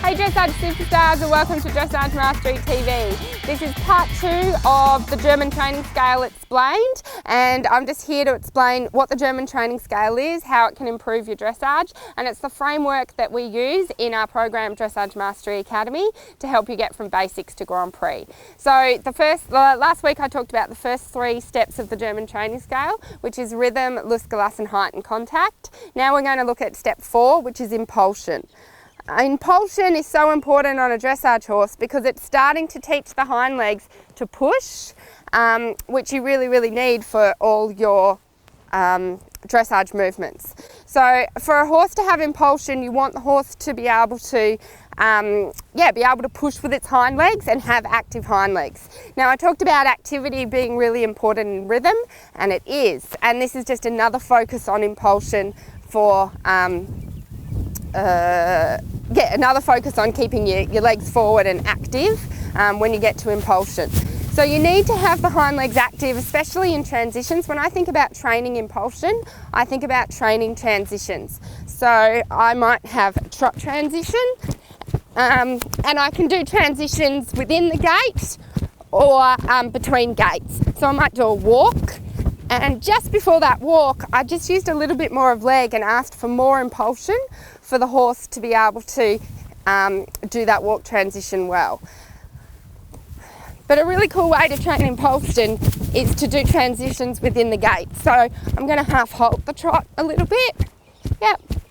Hey Dressage Superstars, and welcome to Dressage Mastery TV. This is part 2 of the German Training Scale Explained, and I'm just here to explain what the German Training Scale is, how it can improve your dressage, and it's the framework that we use in our program Dressage Mastery Academy to help you get from basics to Grand Prix. So last week I talked about the first 3 steps of the German Training Scale, which is rhythm, Lustgelassen, height and contact. Now we're going to look at step 4, which is impulsion. Impulsion is so important on a dressage horse because it's starting to teach the hind legs to push, which you really need for all your dressage movements. So for a horse to have impulsion, you want the horse to be able to be able to push with its hind legs and have active hind legs. Now I talked about activity being really important in rhythm, and it is, and this is just another focus on impulsion for another focus on keeping your legs forward and active when you get to impulsion. So you need to have the hind legs active, especially in transitions. When I think about training impulsion, I think about training transitions. So I might have a trot transition, and I can do transitions within the gate or between gates. So I might do a walk, and just before that walk, I just used a little bit more of leg and asked for more impulsion for the horse to be able to do that walk transition well. But a really cool way to train impulsion is to do transitions within the gate. So I'm going to half halt the trot a little bit,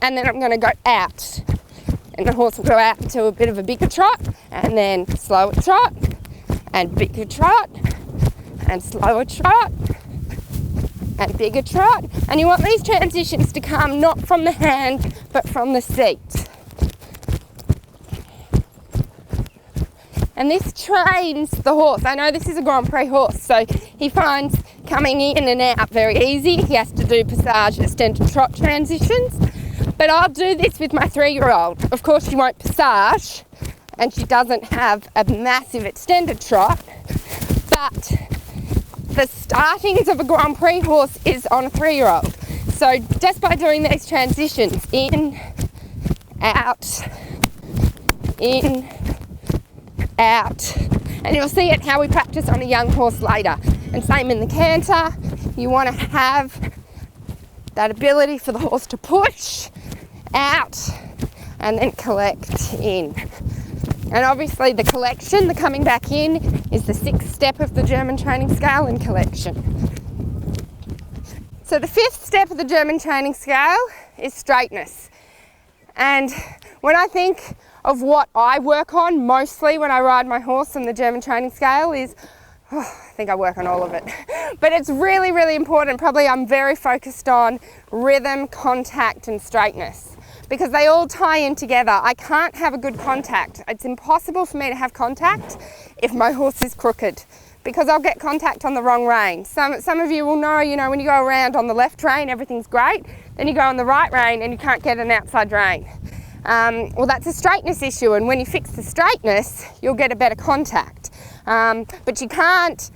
and then I'm going to go out. And the horse will go out into a bit of a bigger trot, and then slower trot, and bigger trot, and slower trot, and bigger trot. And you want these transitions to come not from the hand but from the seat. And this trains the horse. I know this is a Grand Prix horse, so he finds coming in and out very easy. He has to do passage, extended trot transitions. But I'll do this with my 3-year-old. Of course she won't passage and she doesn't have a massive extended trot, but the startings of a Grand Prix horse is on a 3-year-old. So just by doing these transitions, in, out, and you'll see it how we practice on a young horse later. And same in the canter, you want to have that ability for the horse to push, out, and then collect in. And obviously the collection, the coming back in, is the 6th step of the German Training Scale in collection. So the 5th step of the German Training Scale is straightness. And when I think of what I work on mostly when I ride my horse on the German Training Scale is, I think I work on all of it, but it's really important. Probably I'm very focused on rhythm, contact and straightness, because they all tie in together. I can't have a good contact. It's impossible for me to have contact if my horse is crooked, because I'll get contact on the wrong rein. Some of you will know, when you go around on the left rein, everything's great. Then you go on the right rein and you can't get an outside rein. Well, that's a straightness issue, and when you fix the straightness, you'll get a better contact. But you can't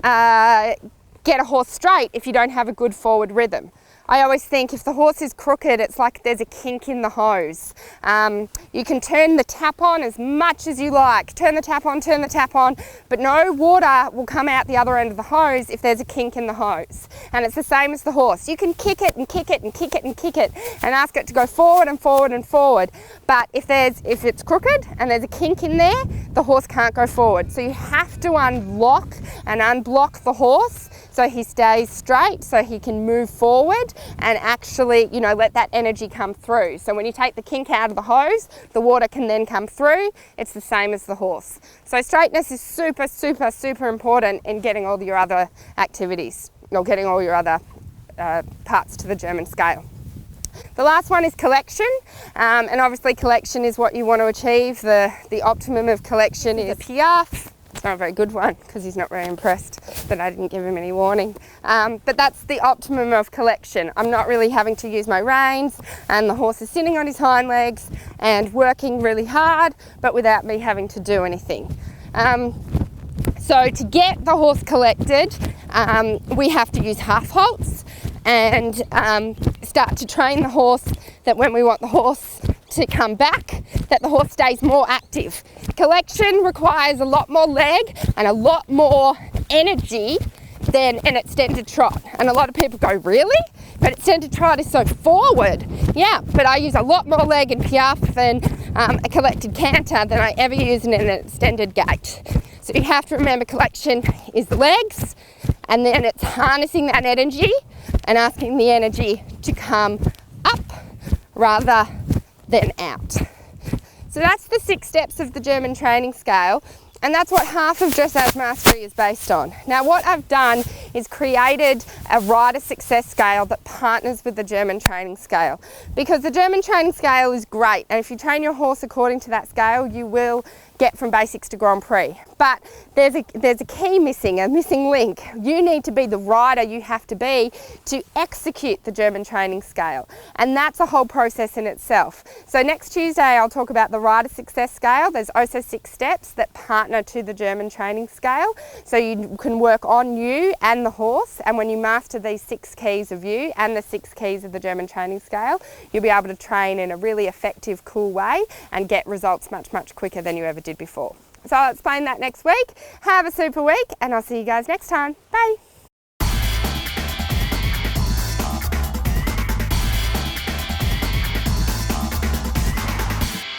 get a horse straight if you don't have a good forward rhythm. I always think if the horse is crooked, it's like there's a kink in the hose. You can turn the tap on as much as you like. Turn the tap on, but no water will come out the other end of the hose if there's a kink in the hose. And it's the same as the horse. You can kick it and kick it and kick it and kick it and ask it to go forward and forward and forward. But if it's crooked and there's a kink in there, the horse can't go forward. So you have to unlock and unblock the horse so he stays straight, so he can move forward and actually, let that energy come through. So when you take the kink out of the hose, the water can then come through. It's the same as the horse. So straightness is super important in getting all your other activities, or getting all your other parts to the German scale. The last one is collection, and obviously collection is what you want to achieve. The optimum of collection is a Piaffe. It's not a very good one because he's not very impressed that I didn't give him any warning. But that's the optimum of collection. I'm not really having to use my reins, and the horse is sitting on his hind legs and working really hard, but without me having to do anything. So to get the horse collected, we have to use half halts and start to train the horse that when we want the horse to come back, that the horse stays more active. Collection requires a lot more leg and a lot more energy than an extended trot. And a lot of people go, really? But extended trot is so forward. Yeah, but I use a lot more leg in Piaffe than a collected canter than I ever use in an extended gait. So you have to remember collection is the legs, and then it's harnessing that energy and asking the energy to come up rather than out. So that's the 6 steps of the German training scale. And that's what half of Dressage Mastery is based on. Now what I've done is created a rider success scale that partners with the German training scale, because the German training scale is great, and if you train your horse according to that scale, you will get from basics to Grand Prix. But there's a key missing, a missing link. You need to be the rider you have to be to execute the German training scale. And that's a whole process in itself. So next Tuesday, I'll talk about the rider success scale. There's also 6 steps that partner to the German training scale. So you can work on you and the horse. And when you master these 6 keys of you and the 6 keys of the German training scale, you'll be able to train in a really effective, cool way and get results much, much quicker than you ever did before. So I'll explain that next week. Have a super week, and I'll see you guys next time. Bye.